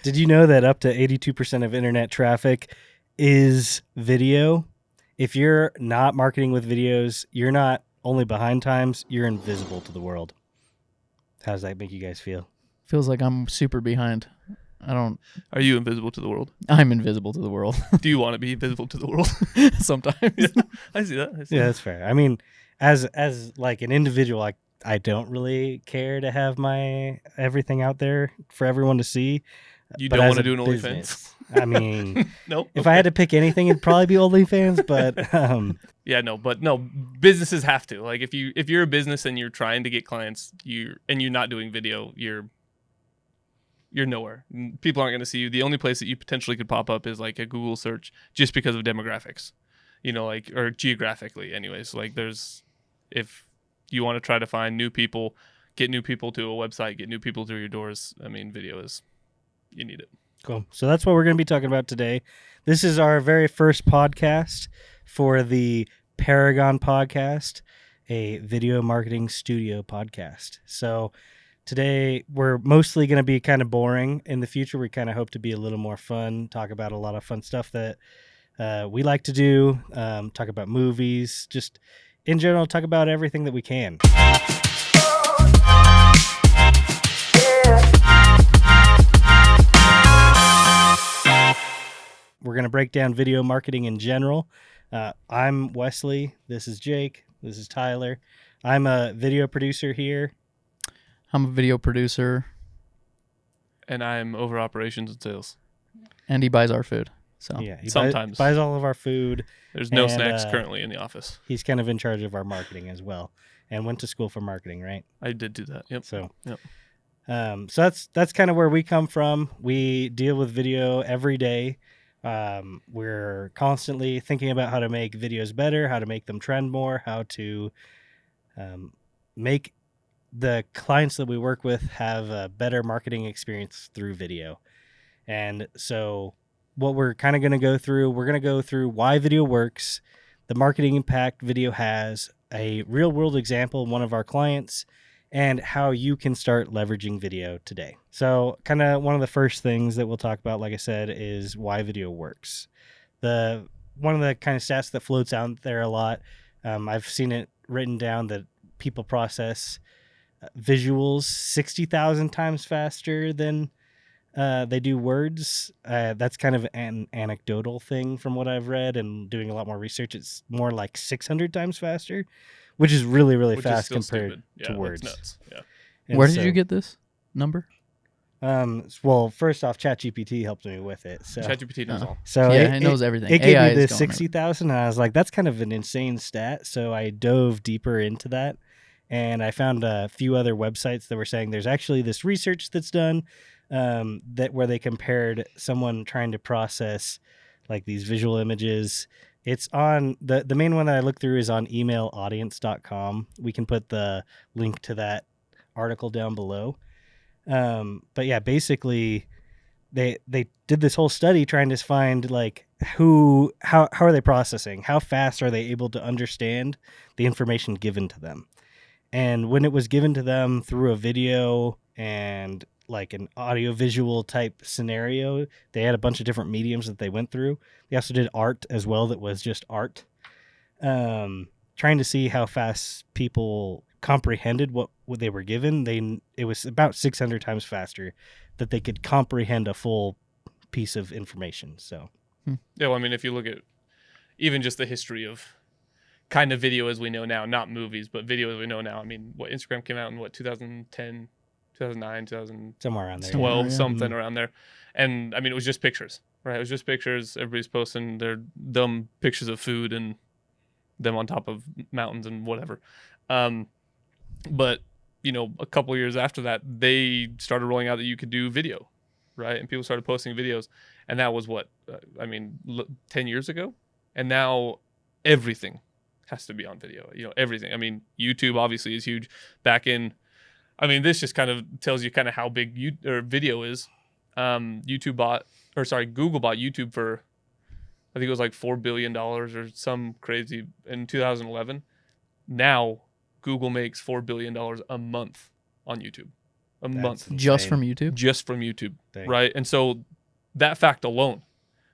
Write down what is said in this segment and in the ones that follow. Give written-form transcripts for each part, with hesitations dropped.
Did you know that up to 82% of internet traffic is video? If you're not marketing with videos, you're not only behind times, you're invisible to the world. How does that make you guys feel? Feels like I'm super behind. Are you invisible to the world? I'm invisible to the world. Do you want to be invisible to the world? Sometimes. Yeah, I see that. Yeah, that's fair. I mean, as like an individual, I don't really care to have my everything out there for everyone to see. You But don't as want to a do an OnlyFans? business, I mean, Nope. if I had to pick anything, it'd probably be OnlyFans. But Yeah, no, businesses have to. Like if you're a business and you're trying to get clients, you're not doing video, you're nowhere. People aren't going to see you. The only place that you potentially could pop up is like a Google search, just because of demographics, like, or geographically anyways. Like if you want to try to find new people, get new people to a website, get new people through your doors, I mean, video is, you need it. cool. So that's what we're going to be talking about today. This is our very first podcast for the Paragon Podcast, a video marketing studio podcast. So today we're mostly going to be kind of boring. In the future, we kind of hope to be a little more fun, talk about a lot of fun stuff that we like to do, talk about movies, just in general, talk about everything that we can. We're going to break down video marketing in general. I'm Wesley. This is Jake. This is Tyler. I'm a video producer here. I'm a video producer. And I'm over operations and sales. And he buys our food. So Yeah, he sometimes buys all of our food. There's no and, snacks currently in the office. He's kind of in charge of our marketing as well, and went to school for marketing, right? I did do that. Yep. So, Yep. So that's kind of where we come from. We deal with video every day. We're constantly thinking about how to make videos better, how to make them trend more, how to make the clients that we work with have a better marketing experience through video. And so what we're kind of going to go through, we're going to go through why video works, the marketing impact video has, a real world example, one of our clients, and how you can start leveraging video today. So kind of one of the first things that we'll talk about, like I said, is why video works. One of the kind of stats that floats out there a lot, I've seen it written down that people process visuals 60,000 times faster than they do words. That's kind of an anecdotal thing from what I've read, and doing a lot more research, it's more like 600 times faster, which is really, really fast compared to words. Nuts. Yeah. And where did you get this number? Well, first off, ChatGPT helped me with it. So ChatGPT knows all. So it knows everything. It gave AI me is this going 60,000, and I was like, that's kind of an insane stat. So I dove deeper into that, and I found a few other websites that were saying there's actually this research that's done where they compared someone trying to process like these visual images. It's on the main one that I looked through is on emailaudience.com. We can put the link to that article down below. But yeah, basically they did this whole study trying to find like how are they processing? How fast are they able to understand the information given to them? And when it was given to them through a video and like an audio visual type scenario, they had a bunch of different mediums that they went through. They also did art as well that was just art. Trying to see how fast people comprehended what they were given. It was about 600 times faster that they could comprehend a full piece of information. So yeah, well, I mean, if you look at even just the history of kind of video as we know now, not movies, but video as we know now. I mean, what Instagram came out in 2010, 2009, 2012, somewhere around there. something around there. And I mean, it was just pictures, right? It was just pictures. Everybody's posting their dumb pictures of food and them on top of mountains and whatever. But a couple years after that, they started rolling out that you could do video, right? And people started posting videos, and that was 10 years ago. And now everything has to be on video. Everything. I mean, YouTube obviously is huge. Back in, this just kind of tells you kind of how big video is. Google bought YouTube for, I think it was like $4 billion or some crazy in 2011. Now Google makes $4 billion a month on YouTube a That's month Just insane. from YouTube? just from YouTube, Dang. right? And so that fact alone,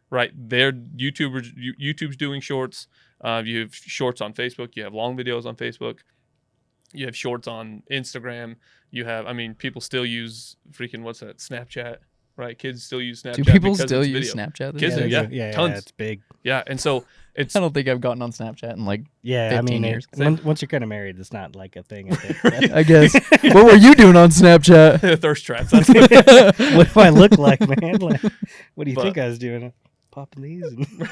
right? YouTube's doing shorts. You have shorts on Facebook. You have long videos on Facebook. You have shorts on Instagram. You have, I mean, people still use freaking, what's that, Snapchat, right? Kids still use Snapchat. Do people because still it's use video. Snapchat? Kids they do, do. yeah, Yeah, tons. it's big. Yeah, and so it's I don't think I've gotten on Snapchat in like Yeah, I 15 mean, years. once you're kind of married, it's not like a thing. I think. I guess. What were you doing on Snapchat? thirst traps. That's What do I look like, man? Like, what do you But- think I was doing? Popping these? And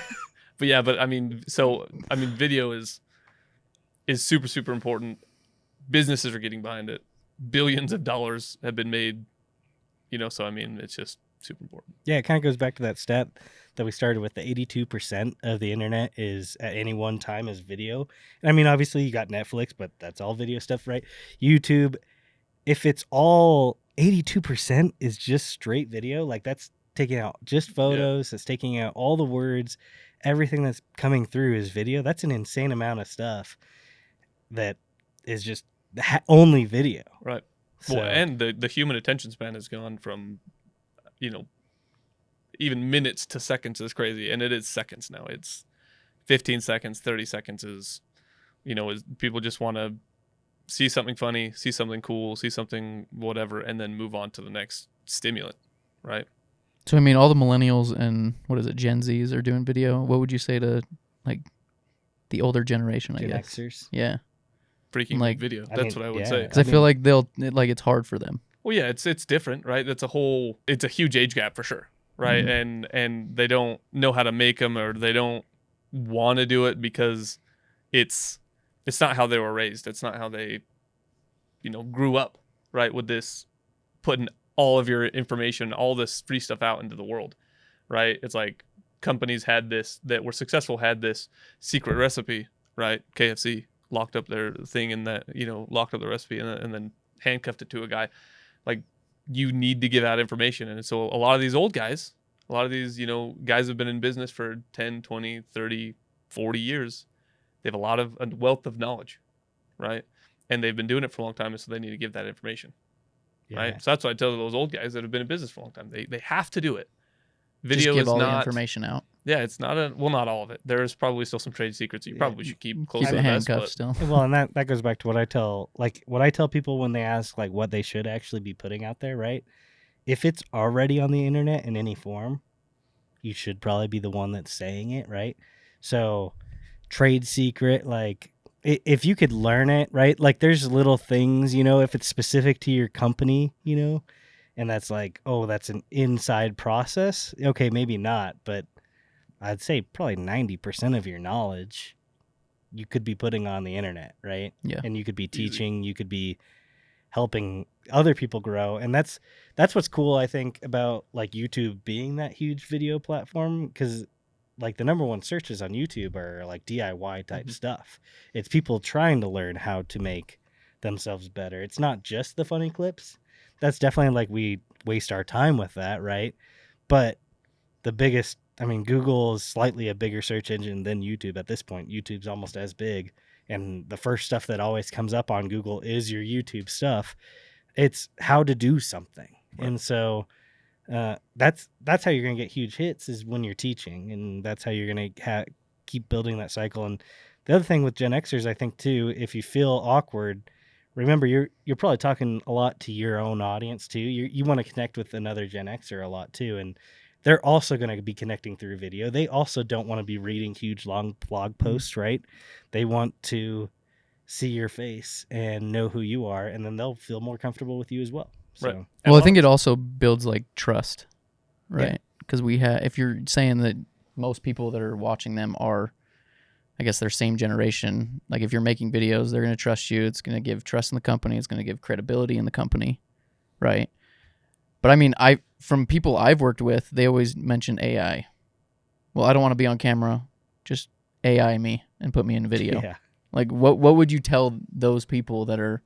But yeah, but I mean, video is super, super important. Businesses are getting behind it. Billions of dollars have been made, so I mean, it's just super important. yeah, it kind of goes back to that stat that we started with. The 82% of the internet is at any one time is video. And I mean, obviously you got Netflix, but that's all video stuff, right? YouTube, if it's all 82% is just straight video, like that's taking out just photos, it's taking out all the words, everything that's coming through is video. That's an insane amount of stuff that is just only video. Right. So, Well, and the human attention span has gone from, even minutes to seconds is crazy, and it is seconds now. It's 15 seconds, 30 seconds is people just want to see something funny, see something cool, see something whatever, and then move on to the next stimulant, right? So, I mean, all the millennials and, Gen Zs are doing video. What would you say to, like, the older generation, I Gen guess? Xers. Yeah. Freaking Like, video. I That's mean, what I would yeah. say. Because I feel like it's hard for them. Well, yeah, it's different, right? It's a huge age gap for sure, right? Mhm. And they don't know how to make them, or they don't want to do it because it's not how they were raised. It's not how they, grew up, right? With this putting all of your information, all this free stuff out into the world, right? It's like companies that were successful had this secret recipe, right? KFC locked up their thing in that, locked up the recipe and then handcuffed it to a guy. Like, you need to give out information. And so a lot of these old guys, a lot of these, guys have been in business for 10, 20, 30, 40 years. They have a wealth of knowledge, right? And they've been doing it for a long time, and so they need to give that information, right? So that's why I tell those old guys that have been in business for a long time. They have to do it. Video Just give is all the not information out. Yeah, it's not not all of it. There's probably still some trade secrets you probably should keep close Keep to it the vest, handcuffed but still. Well, and that goes back to what I tell people when they ask like what they should actually be putting out there, right? If it's already on the internet in any form, you should probably be the one that's saying it, right? So, trade secret, like if you could learn it, right? Like there's little things, if it's specific to your company, and that's like, oh, that's an inside process. Okay, maybe not, but I'd say probably 90% of your knowledge you could be putting on the internet, right? Yeah. And you could be Easy. teaching, you could be helping other people grow. And that's what's cool, I think, about like YouTube being that huge video platform, because like the number one searches on YouTube are like DIY type stuff. It's people trying to learn how to make themselves better. It's not just the funny clips. That's definitely like we waste our time with that, right? But the biggest, I mean, Google is slightly a bigger search engine than YouTube at this point. YouTube's almost as big. And the first stuff that always comes up on Google is your YouTube stuff. It's how to do something. Right. And so that's how you're going to get huge hits, is when you're teaching. And that's how you're going to keep building that cycle. And the other thing with Gen Xers, I think, too, if you feel awkward, remember, you're probably talking a lot to your own audience, too. You want to connect with another Gen Xer a lot, too. And they're also going to be connecting through video. They also don't want to be reading huge, long blog posts, right? They want to see your face and know who you are, and then they'll feel more comfortable with you as well. So, Right. Well, I think it also builds like trust, Yeah. right? Because if you're saying that most people that are watching them are, I guess, their same generation, like if you're making videos, they're going to trust you. It's going to give trust in the company. It's going to give credibility in the company, right? But I mean, from people I've worked with, they always mention AI. Well, I don't want to be on camera. Just AI me and put me in video. yeah. Like, what would you tell those people that are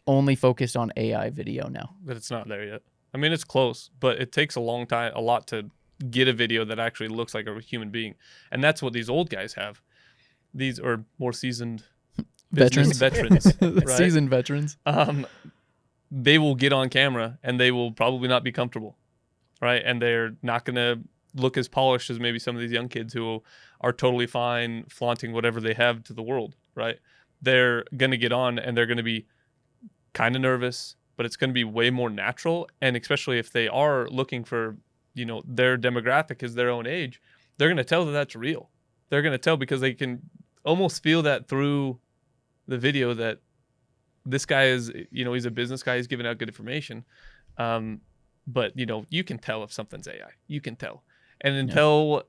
only focused on AI video now? that it's not there yet. I mean, it's close, but it takes a lot to get a video that actually looks like a human being. And that's what these old guys have. These are more seasoned business veterans, right? Seasoned veterans. they will get on camera and they will probably not be comfortable, right? And they're not going to look as polished as maybe some of these young kids who are totally fine flaunting whatever they have to the world, right? They're going to get on and they're going to be kind of nervous, but it's going to be way more natural. And especially if they are looking for, you know, their demographic is their own age, they're going to tell that that's real. They're going to tell because they can almost feel that through the video that this guy is, you know, he's a business guy, he's giving out good information. But, you know, you can tell if something's AI. You can tell. And until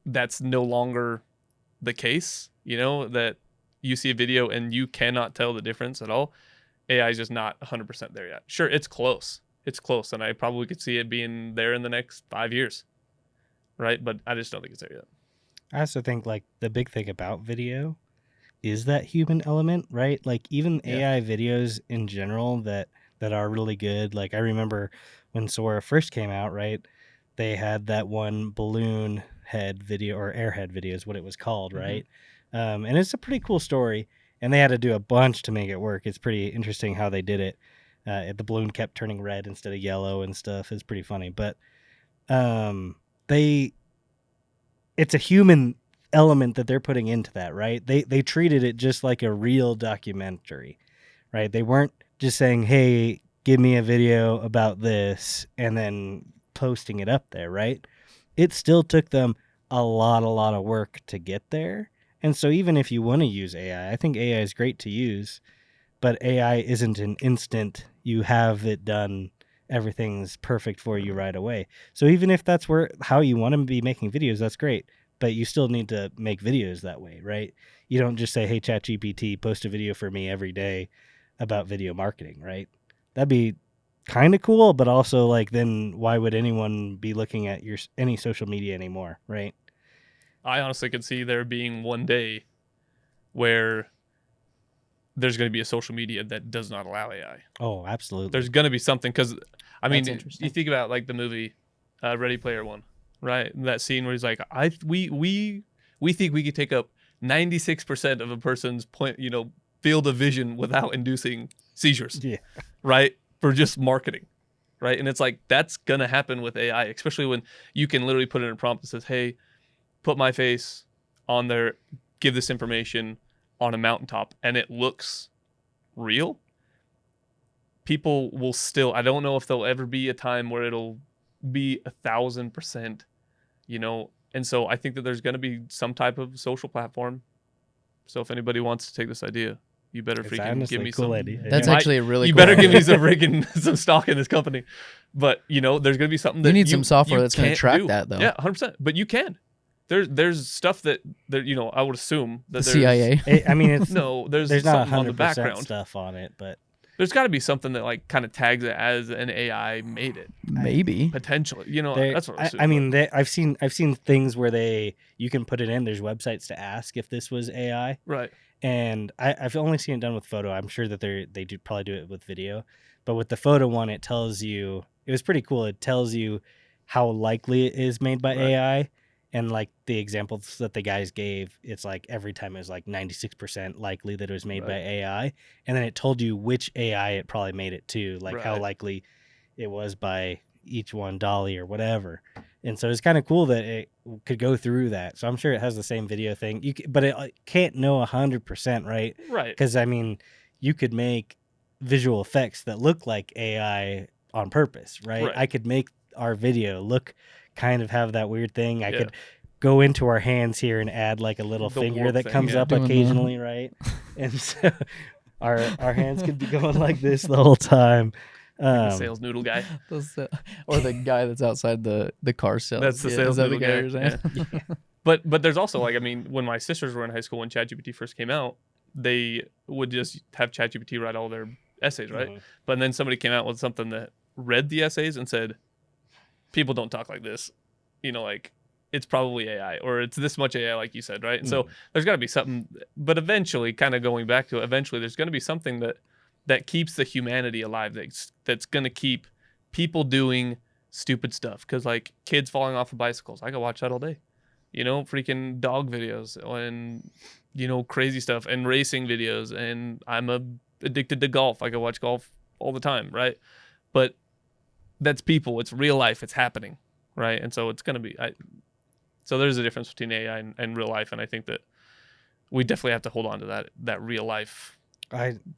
that's no longer the case, you know, that you see a video and you cannot tell the difference at all, AI is just not 100% there yet. Sure, it's close. It's close. And I probably could see it being there in the next 5 years. Right? But I just don't think it's there yet. I also think like the big thing about video is that human element, right? Like even AI videos in general that are really good. Like I remember when Sora first came out, right? They had that one balloon head video, or airhead video is what it was called, right? And it's a pretty cool story. And they had to do a bunch to make it work. It's pretty interesting how they did it. The balloon kept turning red instead of yellow and stuff. It's pretty funny. But it's a human element that they're putting into that, right? They treated it just like a real documentary, right? They weren't just saying, hey, give me a video about this and then posting it up there, right? It still took them a lot of work to get there. And so even if you want to use AI, I think AI is great to use, but AI isn't an instant, you have it done, everything's perfect for you right away. So even if that's how you want to be making videos, that's great. But you still need to make videos that way, right? You don't just say, hey, ChatGPT, post a video for me every day about video marketing, right? That'd be kind of cool, but also like then why would anyone be looking at any social media anymore, right? I honestly could see there being one day where there's going to be a social media that does not allow AI. Oh, absolutely. There's going to be something because, I mean, interesting. you think about like the movie Ready Player One, right? That scene where he's like, we think we could take up 96% of a person's field of vision without inducing seizures, right? For just marketing, right? And it's like that's gonna happen with AI, especially when you can literally put in a prompt that says, "Hey, put my face on there, give this information on a mountaintop," and it looks real. People will still. I don't know if there'll ever be a time where it'll be 1,000%, you know. And so I think that there's going to be some type of social platform. So if anybody wants to take this idea, you better freaking give me some. Idea. That's actually a really. You cool better idea. give me some freaking some stock in this company. But you know, there's going to be something that you need some software that's going to track do. that though. Yeah, 100%. But you can. There's stuff that you know. I would assume that the CIA. I mean, it's there's not something on the 100% background stuff on it, but there's got to be something that like kind of tags it as an AI made it. Maybe Potentially, you know, that's what I mean, I've seen things where you can put it in. There's websites to ask if this was AI, right? And I've only seen it done with photo. I'm sure that they do probably do it with video, but with the photo one, it tells you. It was pretty cool. It tells you how likely it is made by AI, and like the examples that the guys gave, it's like every time it was like 96% likely that it was made by AI, and then it told you which AI it probably made it to, like how likely it was by each one, Dolly or whatever. And so it's kind of cool that it could go through that. So I'm sure it has the same video thing. But it can't know 100%, right? Right. Because I mean, you could make visual effects that look like AI on purpose, right? I could make our video look kind of have that weird thing. I could go into our hands here and add like a little finger that comes up occasionally, right? And so our hands could be going like this the whole time. The sales noodle guy, or the guy that's outside the car sales. That's the sales noodle guy. You're saying? Yeah. But there's also like, I mean, when my sisters were in high school, when ChatGPT first came out, they would just have ChatGPT write all their essays, right? But then somebody came out with something that read the essays and said, people don't talk like this, you know, like it's probably AI or it's this much AI, like you said, right? And so there's got to be something, but eventually, kind of going back to it, eventually there's going to be something that keeps the humanity alive, that's going to keep people doing stupid stuff. Because like kids falling off of bicycles, I could watch that all day, you know, freaking dog videos and, you know, crazy stuff and racing videos. And I'm addicted to golf. I could watch golf all the time, right? But that's people. It's real life. It's happening, right? And so it's going to be. So there's a difference between AI and real life, and I think that we definitely have to hold on to that real life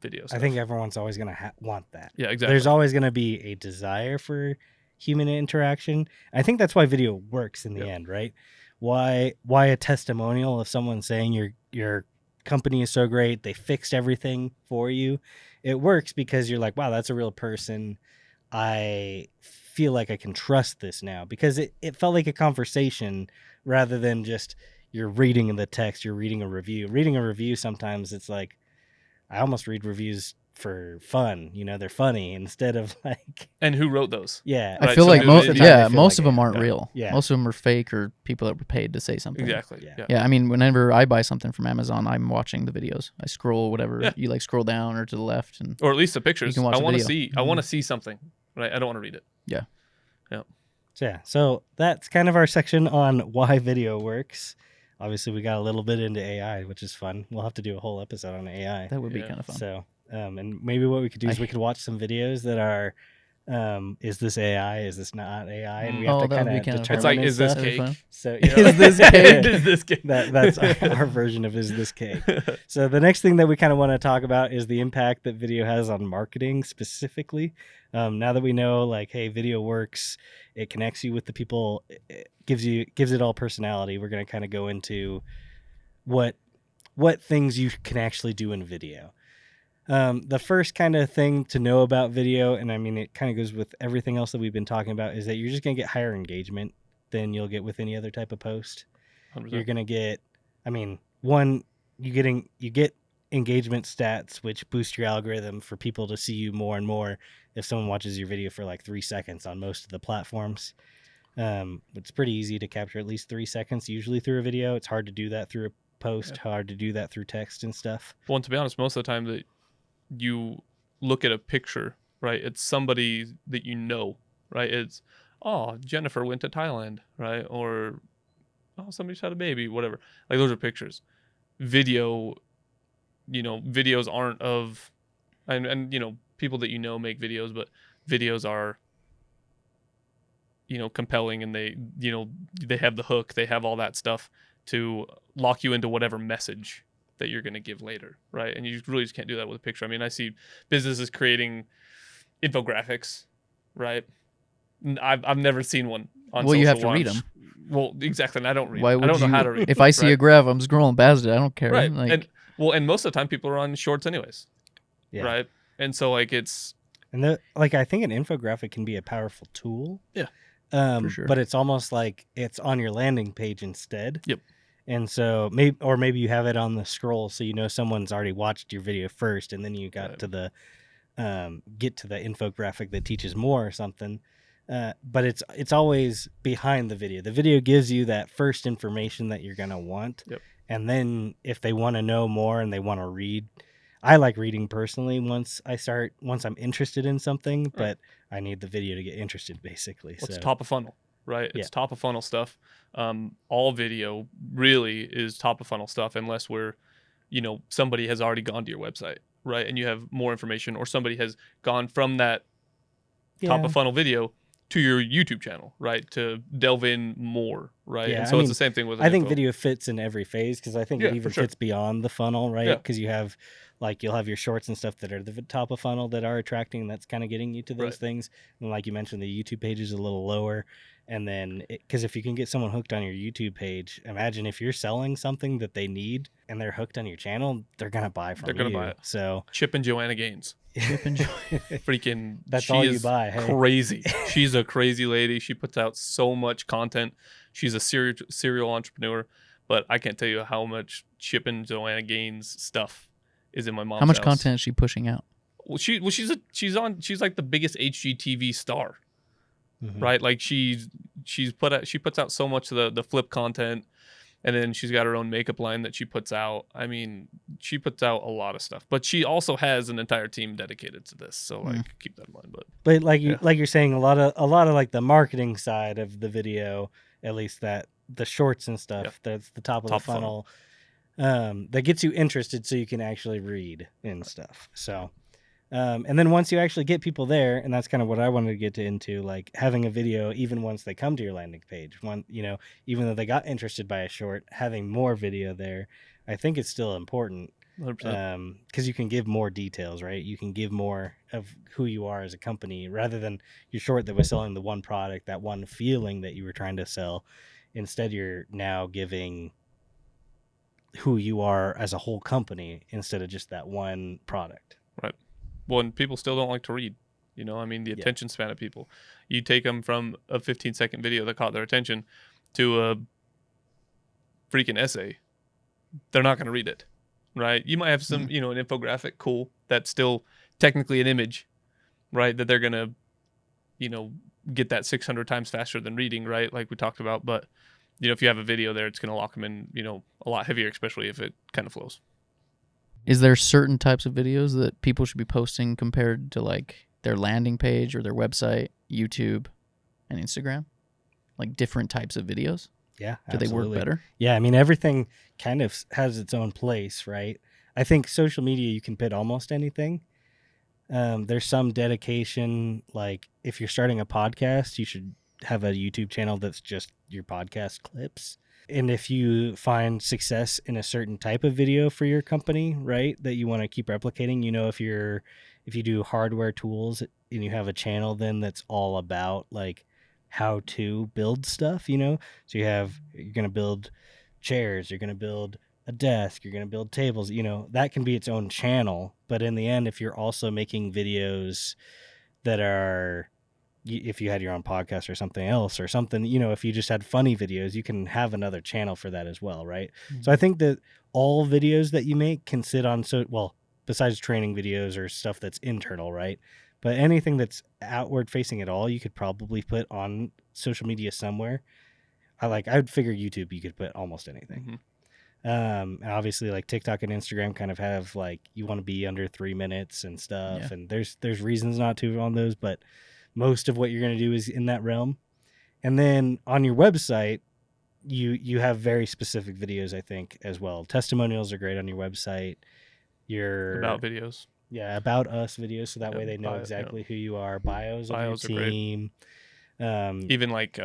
video stuff. I think everyone's always going to want that. Yeah, exactly. There's always going to be a desire for human interaction. I think that's why video works in the end, right? Why a testimonial of someone saying your company is so great, they fixed everything for you. It works because you're like, wow, that's a real person. I feel like I can trust this now, because it felt like a conversation rather than just you're reading the text, you're reading a review. Reading a review, sometimes it's like, I almost read reviews for fun, they're funny instead of like. And who wrote those? Yeah, I feel like most of them aren't real. Yeah, most of them are fake or people that were paid to say something. Exactly. Yeah. I mean, whenever I buy something from Amazon, I'm watching the videos. I scroll whatever you like, scroll down or to the left, or at least the pictures. I want to see. Mm-hmm. I want to see something. Right. I don't want to read it. Yeah. So that's kind of our section on why video works. Obviously, we got a little bit into AI, which is fun. We'll have to do a whole episode on AI. That would be kind of fun. So, and maybe what we could do is we could watch some videos that are, is this AI? Is this not AI? And we have to kind of determine. It's like, is this cake? So, is this cake? Is this cake? That's our version of is this cake. So the next thing that we kind of want to talk about is the impact that video has on marketing specifically. Now that we know, like, hey, video works, it connects you with the people, it gives it all personality. We're going to kind of go into what things you can actually do in video. The first kind of thing to know about video, and I mean, it kind of goes with everything else that we've been talking about, is that you're just going to get higher engagement than you'll get with any other type of post. 100%. You're going to get, I mean, one, you get engagement stats, which boost your algorithm for people to see you more and more. If someone watches your video for like 3 seconds on most of the platforms, it's pretty easy to capture at least 3 seconds usually through a video. It's hard to do that through a post, hard to do that through text and stuff. Well, and to be honest, most of the time that you look at a picture, right, it's somebody that you know, right? It's, oh, Jennifer went to Thailand, right? Or, oh, somebody just had a baby, whatever. Like, those are pictures. Video, videos aren't of, and people that make videos, but videos are, compelling, and they have the hook, they have all that stuff to lock you into whatever message that you're going to give later, right? And you really just can't do that with a picture. I mean, I see businesses creating infographics, right? I've never seen one on Well, you have to launch. read them. Well, exactly, and I don't read Why them. would I don't know you, how to read if I see a graph, I'm scrolling past it. I don't care. Right. Like, and most of the time people are on shorts anyways, right? And so, like, it's... And I think an infographic can be a powerful tool. Yeah. For sure. But it's almost like it's on your landing page instead. Yep. And so maybe you have it on the scroll, so someone's already watched your video first, and then you got to the get to the infographic that teaches more or something. But it's always behind the video. The video gives you that first information that you're gonna want. Yep. And then if they want to know more and they want to read, I like reading personally once I'm interested in something, but I need the video to get interested, basically. It's top of funnel, right? It's top of funnel stuff. All video really is top of funnel stuff, unless somebody has already gone to your website, right? And you have more information, or somebody has gone from that top of funnel video to your YouTube channel, right? To delve in more, right? Yeah, and so it's the same thing with I think video fits in every phase, because I think it even fits beyond the funnel, right? Because you have, like, you'll have your shorts and stuff that are the top of funnel that are attracting, that's kind of getting you to those things. And like you mentioned, the YouTube page is a little lower. And then, because if you can get someone hooked on your YouTube page, imagine if you're selling something that they need and they're hooked on your channel, they're going to buy from you. They're going to buy it. So Chip and Joanna Gaines. Freaking, that's all you buy. Hey? Crazy. She's a crazy lady. She puts out so much content. She's a serial entrepreneur, but I can't tell you how much Chip and Joanna Gaines stuff is in my mom's How much house. content is she pushing out? Well, she's like the biggest HGTV star, right? Like she puts out so much of the flip content, and then she's got her own makeup line that she puts out. I mean, she puts out a lot of stuff, but she also has an entire team dedicated to this. So keep that in mind. But like you're saying, a lot of like the marketing side of the video, at least that the shorts and stuff, that's the top of the funnel. That gets you interested so you can actually read and stuff. So And then once you actually get people there, and that's kind of what I wanted to get into, like having a video, even once they come to your landing page, even though they got interested by a short, having more video there, I think it's still important. 100%. Because you can give more details, right? You can give more of who you are as a company rather than your short that was selling the one product, that one feeling that you were trying to sell. Instead, you're now giving who you are as a whole company instead of just that one product. Right. Well, and people still don't like to read. I mean, the attention span of people. You take them from a 15-second video that caught their attention to a freaking essay. They're not going to read it, right? You might have some, an infographic, cool, that's still technically an image, right? That they're going to, get that 600 times faster than reading, right? Like we talked about. But, if you have a video there, it's going to lock them in, a lot heavier, especially if it kind of flows. Is there certain types of videos that people should be posting compared to like their landing page or their website, YouTube, and Instagram? Like different types of videos? Yeah. Do they work better? Yeah. I mean, everything kind of has its own place, right? I think social media, you can put almost anything. There's some dedication, like if you're starting a podcast, you should have a YouTube channel that's just your podcast clips. And if you find success in a certain type of video for your company, right, that you want to keep replicating, if you do hardware tools and you have a channel then that's all about like how to build stuff, so you're going to build chairs, you're going to build a desk, you're going to build tables, that can be its own channel. But in the end, if you're also making videos that are, if you had your own podcast or something else or something, if you just had funny videos, you can have another channel for that as well, right? Mm-hmm. So I think that all videos that you make can sit on, besides training videos or stuff that's internal, right? But anything that's outward facing at all, you could probably put on social media somewhere. I would figure YouTube, you could put almost anything. Mm-hmm. And obviously like TikTok and Instagram kind of have like, you want to be under 3 minutes and stuff. Yeah. And there's reasons not to on those, but most of what you're going to do is in that realm. And then on your website, you have very specific videos, I think, as well. Testimonials are great on your website. Your about videos. Yeah, about us videos. So that way they know exactly who you are. Bios of your team. Even like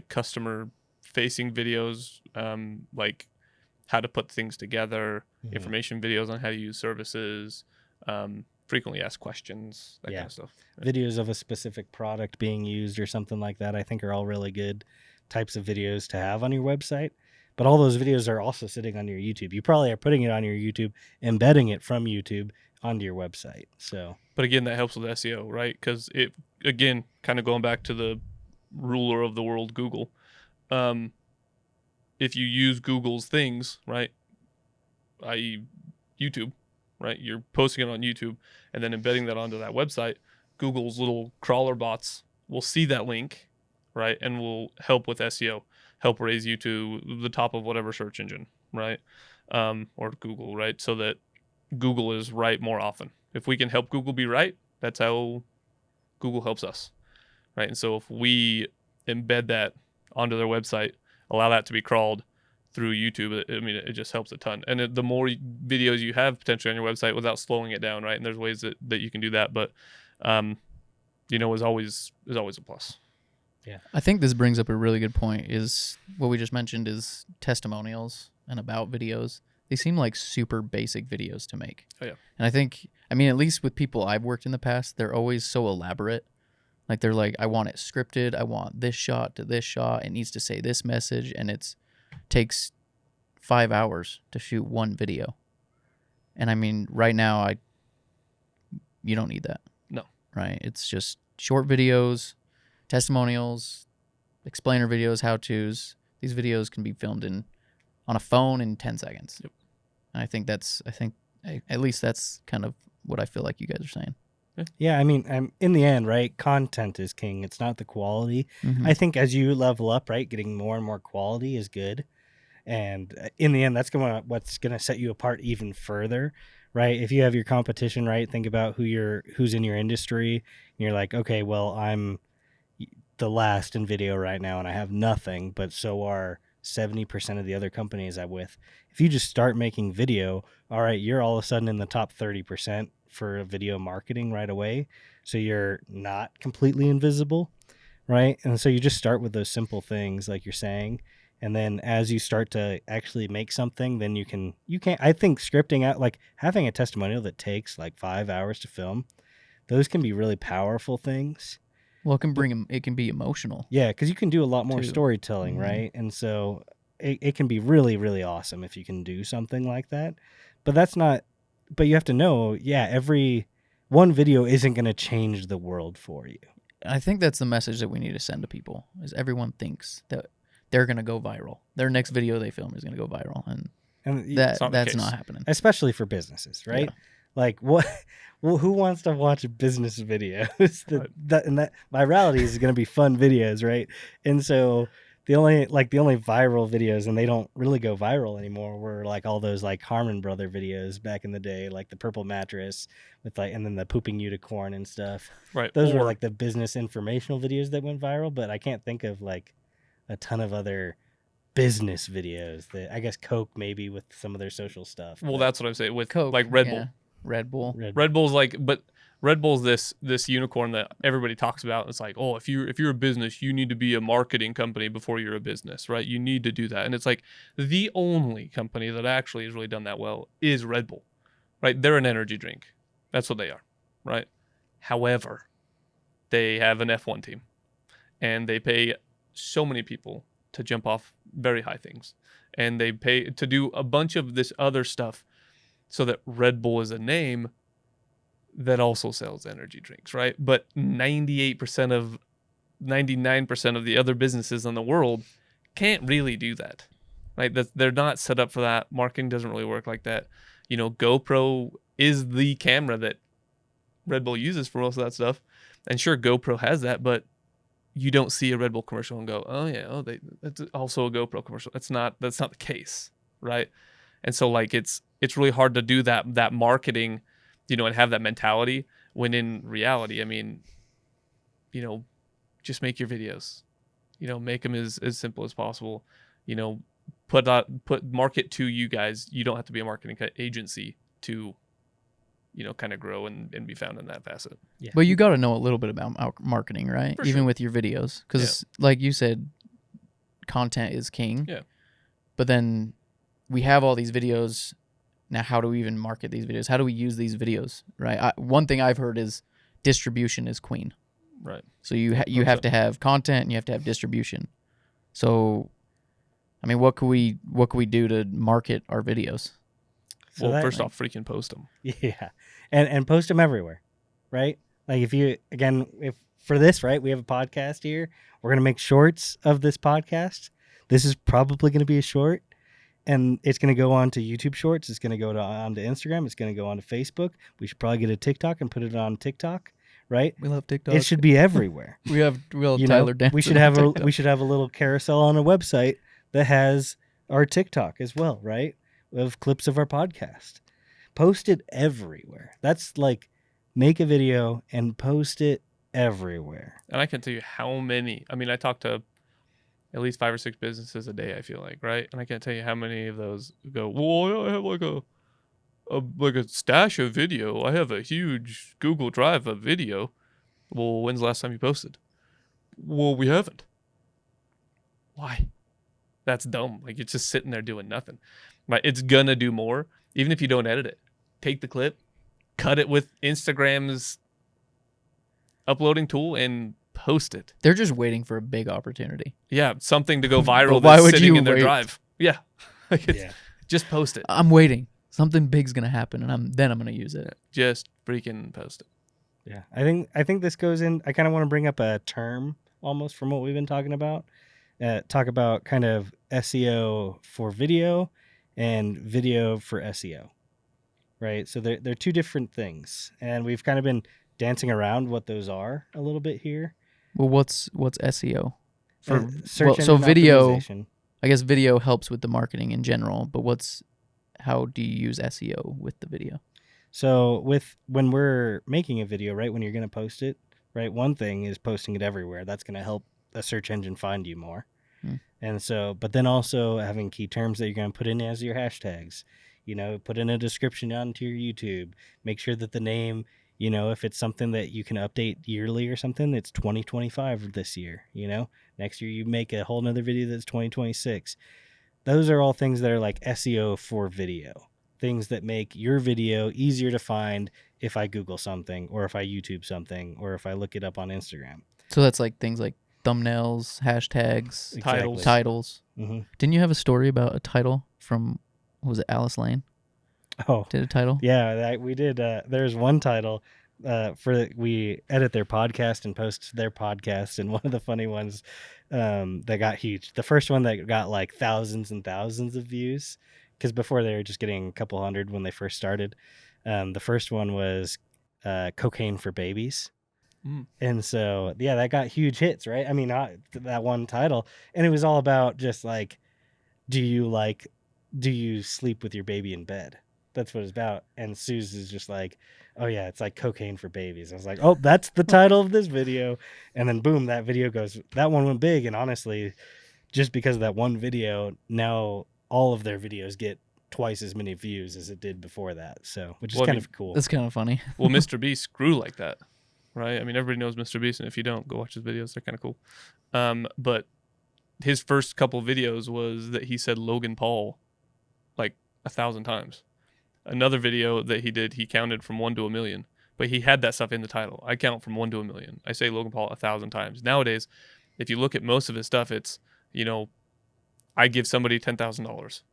customer facing videos, like how to put things together, mm-hmm. information videos on how to use services, frequently asked questions, that kind of stuff. Yeah. Videos of a specific product being used or something like that, I think are all really good types of videos to have on your website. But all those videos are also sitting on your YouTube. You probably are putting it on your YouTube, embedding it from YouTube onto your website. So, but again, that helps with SEO, right? Because it, again, kind of going back to the ruler of the world, Google. If you use Google's things, right, i.e. YouTube, right, you're posting it on YouTube and then embedding that onto that website, Google's little crawler bots will see that link, right, and will help with SEO, help raise you to the top of whatever search engine, right, or Google, right, so that Google is right more often. If we can help Google be right, that's how Google helps us, right? And so if we embed that onto their website, allow that to be crawled through YouTube, it just helps a ton. And the more videos you have potentially on your website without slowing it down, right? And there's ways that you can do that, but is always a plus. Yeah. I think this brings up a really good point, is what we just mentioned is testimonials and about videos. They seem like super basic videos to make. Oh, yeah. And I think, at least with people I've worked in the past, they're always so elaborate. Like they're like, I want it scripted. I want this shot to this shot. It needs to say this message. And takes 5 hours to shoot one video. And right now, you don't need that. No. Right? It's just short videos, testimonials, explainer videos, how-tos. These videos can be filmed on a phone in 10 seconds. Yep. And I think at least that's kind of what I feel like you guys are saying. Yeah, in the end, right, content is king. It's not the quality. Mm-hmm. I think as you level up, right, getting more and more quality is good. And in the end, that's what's going to set you apart even further, right? If you have your competition, right, think about who's in your industry. And you're like, okay, well, I'm the last in video right now and I have nothing, but so are 70% of the other companies I'm with. If you just start making video, all right, you're all of a sudden in the top 30% for video marketing right away, so you're not completely invisible, right? And so you just start with those simple things like you're saying, and then as you start to actually make something, then you can I think scripting out, like having a testimonial that takes like 5 hours to film, those can be really powerful things. Well, it can be emotional. Yeah, because you can do a lot more too. storytelling, right? And so it can be really, really awesome if you can do something like that. But that's not, but you have to know, yeah, every one video isn't going to change the world for you. I think that's the message that we need to send to people, is everyone thinks that they're going to go viral. Their next video they film is going to go viral. And that's not happening. Especially for businesses, right? Yeah. Like what? Well, who wants to watch business videos? That virality is going to be fun videos, right? And so the only viral videos, and they don't really go viral anymore, were like all those like Harmon Brother videos back in the day, like the purple mattress with like, and then the pooping unicorn and stuff. Right. Those were like the business informational videos that went viral, but I can't think of like a ton of other business videos that, I guess Coke maybe with some of their social stuff. Well, that's what I'm saying with Coke, like Red Bull. Red Bull. Red Bull's like, but Red Bull's this unicorn that everybody talks about. It's like, oh, if you're a business, you need to be a marketing company before you're a business, right? You need to do that. And it's like the only company that actually has really done that well is Red Bull, right? They're an energy drink. That's what they are, right? However, they have an F1 team, and they pay so many people to jump off very high things, and they pay to do a bunch of this other stuff so that Red Bull is a name that also sells energy drinks, right? But 99% of the other businesses in the world can't really do that, right? They're not set up for that. Marketing doesn't really work like that. You know, GoPro is the camera that Red Bull uses for most of that stuff. And sure, GoPro has that, but you don't see a Red Bull commercial and go, oh yeah, that's also a GoPro commercial. That's not the case, right? And so like it's really hard to do that marketing, you know, and have that mentality when in reality, I mean, you know, just make your videos, you know, make them as simple as possible, you know, put market to you guys. You don't have to be a marketing agency to, you know, kind of grow and be found in that facet. Yeah. But you got to know a little bit about marketing, right? For Even sure. with your videos. Because like you said, content is king. Yeah. But then we have all these videos. Now, how do we even market these videos? How do we use these videos, right? One thing I've heard is distribution is queen. Right. So you have to have content and you have to have distribution. So, I mean, what could we do to market our videos? So well, first off, freaking post them. Yeah, and post them everywhere, right? Like if for this, right, we have a podcast here. We're gonna make shorts of this podcast. This is probably gonna be a short, and it's gonna go on to YouTube Shorts. It's gonna go on to Instagram. It's gonna go on to Facebook. We should probably get a TikTok and put it on TikTok, right? We love TikTok. It should be everywhere. We'll Tyler Dance. We should have a little carousel on a website that has our TikTok as well, right? Of clips of our podcast. Post it everywhere. That's like, make a video and post it everywhere. And I can tell you how many. I mean, I talk to at least 5 or 6 businesses a day, I feel like, right? And I can't tell you how many of those go, well, I have like a stash of video. I have a huge Google Drive of video. Well, when's the last time you posted? Well, we haven't. Why? That's dumb. Like, it's just sitting there doing nothing. Right? It's gonna do more, even if you don't edit it. Take the clip, cut it with Instagram's uploading tool, and post it. They're just waiting for a big opportunity. Yeah, something to go viral. Why that's would sitting you in their wait? drive? Yeah, just post it. I'm waiting. Something big's gonna happen, and I'm gonna use it. Just freaking post it. Yeah, I think this goes in. I kind of want to bring up a term almost from what we've been talking about. Talk about kind of SEO for video and video for SEO, right? So they're two different things, and we've kind of been dancing around what those are a little bit here. Well, what's SEO? Search so engine video. optimization. I guess video helps with the marketing in general, but how do you use SEO with the video? So when we're making a video, right, when you're going to post it, right, one thing is posting it everywhere. That's going to help a search engine find you more. And so, but then also having key terms that you're going to put in as your hashtags, put in a description onto your YouTube. Make sure that the name, if it's something that you can update yearly or something, it's 2025 this year. Next year you make a whole nother video that's 2026. Those are all things that are like SEO for video, things that make your video easier to find if I Google something, or if I YouTube something, or if I look it up on Instagram. So that's like things like thumbnails, hashtags, Titles. titles. Mm-hmm. Didn't you have a story about a title from, what was it, Alice Lane? Oh, Did a title? yeah, we did. There's one title we edit their podcast and post their podcast, and one of the funny ones that got huge. The first one that got like thousands and thousands of views, because before they were just getting a couple hundred when they first started. The first one was Cocaine for Babies. And so, yeah, that got huge hits, right? I mean, not that one title. And it was all about just like, do you sleep with your baby in bed? That's what it's about. And Suze is just like, oh yeah, it's like Cocaine for Babies. I was like, oh, that's the title of this video. And then boom, that one went big. And honestly, just because of that one video, now all of their videos get twice as many views as it did before that. So, which is kind of cool. That's kind of funny. Well, Mr. Beast grew like that, right? I mean, everybody knows Mr. Beast, and if you don't, go watch his videos. They're kind of cool. But his first couple videos was that he said Logan Paul like 1,000 times. Another video that he did, he counted from 1 to 1,000,000, but he had that stuff in the title. I count from 1 to 1,000,000. I say Logan Paul 1,000 times. Nowadays, if you look at most of his stuff, it's, I give somebody $10,000,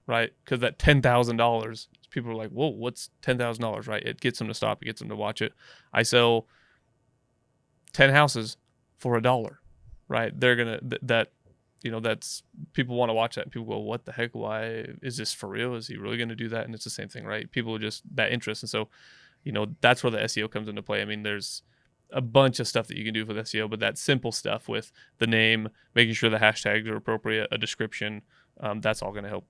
right? Because that $10,000, people are like, whoa, what's $10,000, right? It gets them to stop. It gets them to watch it. I sell 10 houses for $1, right? They're going to, that's, people want to watch that. And people go, what the heck? Why is this for real? Is he really going to do that? And it's the same thing, right? People are just that interest. And so, that's where the SEO comes into play. I mean, there's a bunch of stuff that you can do with SEO, but that simple stuff with the name, making sure the hashtags are appropriate, a description, that's all going to help.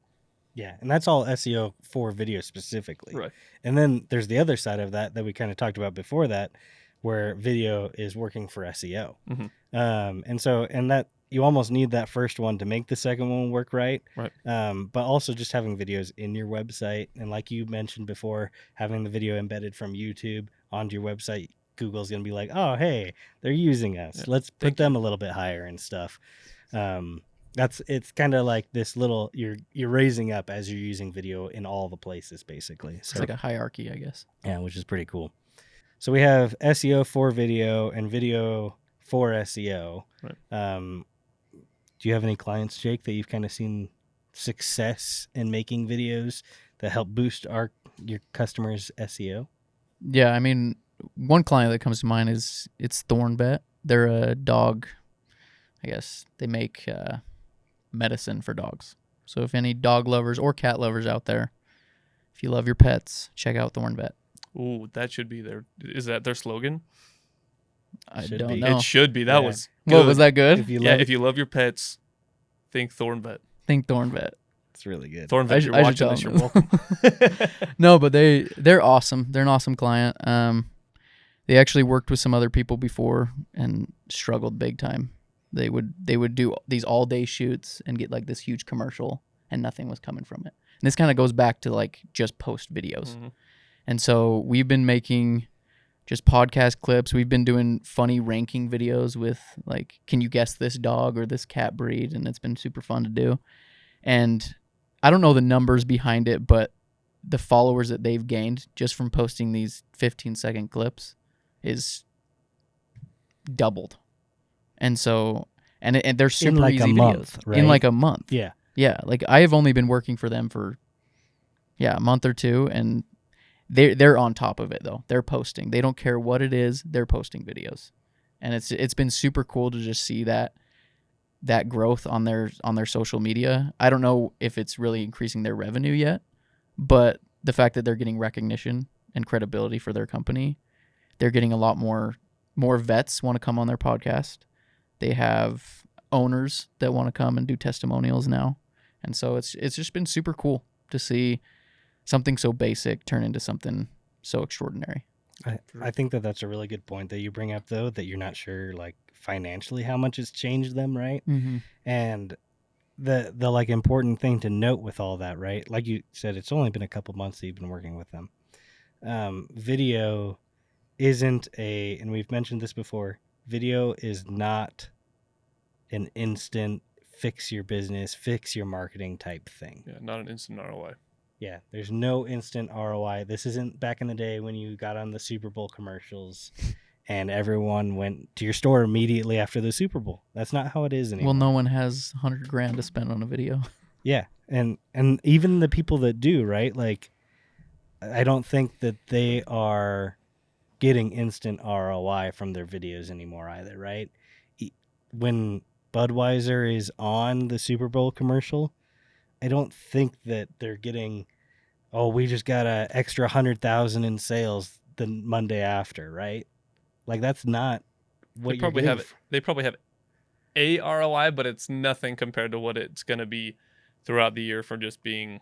Yeah, and that's all SEO for video specifically. Right. And then there's the other side of that we kind of talked about before that, where video is working for SEO. Mm-hmm. And that you almost need that first one to make the second one work right. Right. But also just having videos in your website. And like you mentioned before, having the video embedded from YouTube onto your website, Google's going to be like, oh, hey, they're using us. Yeah, let's put them a little bit higher and stuff. It's kind of like this little, you're raising up as you're using video in all the places, basically. So, it's like a hierarchy, I guess. Yeah, which is pretty cool. So we have SEO for video and video for SEO. Right. Do you have any clients, Jake, that you've kind of seen success in making videos that help boost your customers' SEO? Yeah, I mean, one client that comes to mind it's Thornvet. They're a dog, I guess they make medicine for dogs. So if any dog lovers or cat lovers out there, if you love your pets, check out Thornvet. Ooh, that should be is that their slogan? I don't know. It should be. That was good. What, was that good? If you love your pets, think Thornvet. Think Thornvet. It's really good. Thornvet, if you're watching this, you're welcome. No, but they're awesome. They're an awesome client. They actually worked with some other people before and struggled big time. They would do these all day shoots and get like this huge commercial and nothing was coming from it. And this kind of goes back to like just post videos. Mm-hmm. And so we've been making just podcast clips. We've been doing funny ranking videos with like, can you guess this dog or this cat breed? And it's been super fun to do. And I don't know the numbers behind it, but the followers that they've gained just from posting these 15-second clips is doubled. And so, and they're super in like easy a videos. Month, right? In like a month. Yeah. Yeah. Like I have only been working for them for, a month or two, and they're on top of it though. They're posting. They don't care what it is. They're posting videos, and it's been super cool to just see that growth on their social media. I don't know if it's really increasing their revenue yet, but the fact that they're getting recognition and credibility for their company, they're getting a lot more vets want to come on their podcast. They have owners that want to come and do testimonials now, and so it's just been super cool to see something so basic turn into something so extraordinary. I think that's a really good point that you bring up, though, that you're not sure like financially how much it's changed them, right? Mm-hmm. And the like important thing to note with all that, right? Like you said, it's only been a couple months that you've been working with them. Video isn't and we've mentioned this before, video is not an instant fix your business, fix your marketing type thing. Yeah, not an instant ROI. Yeah, there's no instant ROI. This isn't back in the day when you got on the Super Bowl commercials and everyone went to your store immediately after the Super Bowl. That's not how it is anymore. Well, no one has $100,000 to spend on a video. Yeah, and even the people that do, right? Like, I don't think that they are getting instant ROI from their videos anymore either, right? When Budweiser is on the Super Bowl commercial, I don't think that they're getting, oh, we just got an extra 100,000 in sales the Monday after, right? Like, that's not what They probably have a ROI, but it's nothing compared to what it's going to be throughout the year from just being,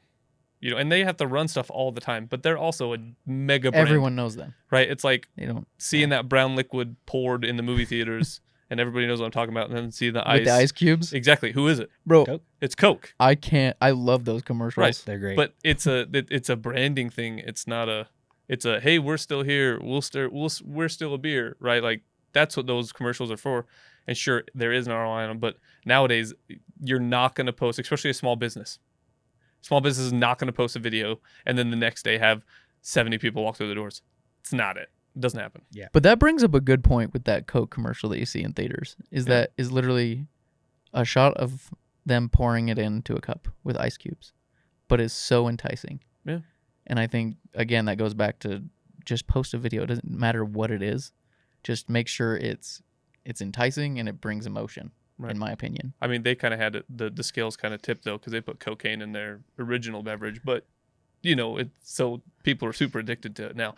and they have to run stuff all the time, but they're also a mega brand. Everyone knows them, right? It's like they don't seeing that brown liquid poured in the movie theaters and everybody knows what I'm talking about, and then see the ice. with the ice cubes, Exactly. Who is it? bro. Coke? It's Coke. I love those commercials. Right. They're great. But it's a branding thing. It's not it's a, hey, we're still here. We're still a beer, right? Like, that's what those commercials are for. And sure, there is an ROI on them, but nowadays you're not going to post, especially a small business. Small business is not going to post a video and then the next day have 70 people walk through the doors. It's not it. It doesn't happen. Yeah. But that brings up a good point with that Coke commercial that you see in theaters. Yeah. That is literally a shot of them pouring it into a cup with ice cubes, but it's so enticing. Yeah. And I think, again, that goes back to just post a video. It doesn't matter what it is. Just make sure it's enticing and it brings emotion, Right. in my opinion. I mean, they kind of had the scales kind of tipped, though, because they put cocaine in their original beverage. But, so people are super addicted to it now.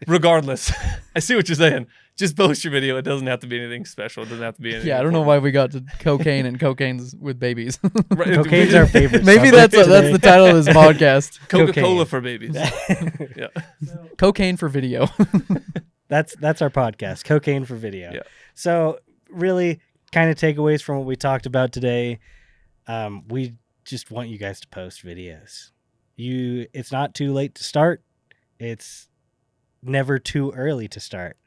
Regardless, I see what you're saying. Just post your video. It doesn't have to be anything special. It doesn't have to be anything. Yeah, I don't know why we got to cocaine and cocaine's with babies. Right. Cocaine's our favorite. Maybe subject that's today. the title of this podcast. Coca-Cola Cocaine. for babies. Yeah. Cocaine for video. That's our podcast, Cocaine for Video. Yeah. So really kind of takeaways from what we talked about today. We just want you guys to post videos. It's not too late to start. It's never too early to start.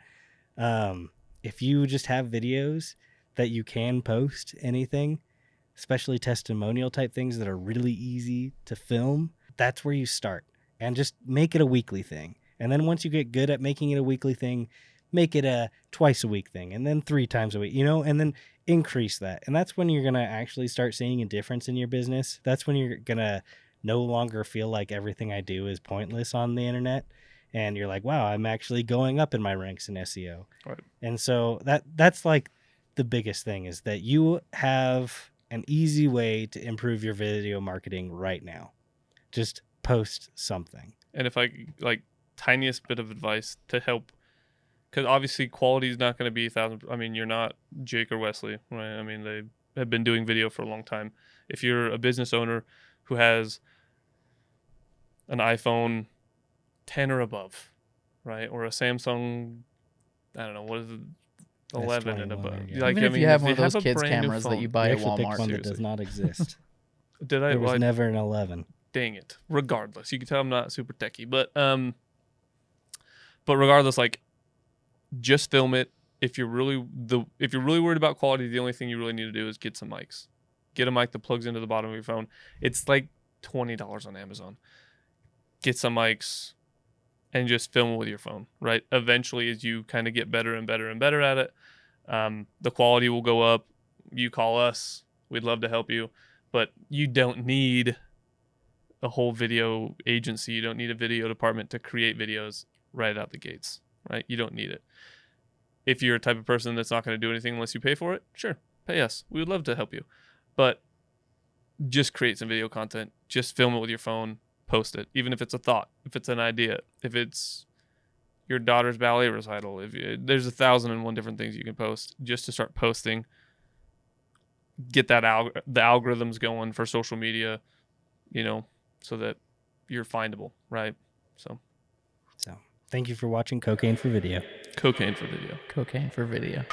If you just have videos that you can post anything, especially testimonial type things that are really easy to film, that's where you start. And just make it a weekly thing. And then once you get good at making it a weekly thing, make it a twice a week thing, and then 3 times a week, and then increase that. And that's when you're going to actually start seeing a difference in your business. That's when you're going to no longer feel like everything I do is pointless on the internet. And you're like, wow, I'm actually going up in my ranks in SEO. Right. And so that's like the biggest thing, is that you have an easy way to improve your video marketing right now. Just post something. And if I, tiniest bit of advice to help, because obviously quality is not going to be 1,000. I mean, you're not Jake or Wesley, right? I mean, they have been doing video for a long time. If you're a business owner who has an iPhone 10 or above, right, or a Samsung, I don't know, what is it, 11 and above. Yeah. Even if you have one of those kids cameras that you buy You at actually picked Walmart. one that does not exist. Did I? There was never an 11. Dang it. Regardless, you can tell I'm not super techie, but regardless, just film it. If you're really worried about quality, the only thing you really need to do is get some mics. Get a mic that plugs into the bottom of your phone. It's like $20 on Amazon. Get some mics and just film it with your phone, right? Eventually, as you kind of get better and better and better at it, the quality will go up. You call us. We'd love to help you. But you don't need a whole video agency. You don't need a video department to create videos right out the gates, right? You don't need it. If you're a type of person that's not going to do anything unless you pay for it, sure, pay us. We would love to help you. But just create some video content. Just film it with your phone. Post it. Even if it's a thought, if it's an idea, if it's your daughter's ballet recital, there's 1,001 different things you can post. Just to start posting. Get that the algorithms going for social media, so that you're findable, right? So thank you for watching Cocaine for Video. Cocaine for Video. Cocaine for video.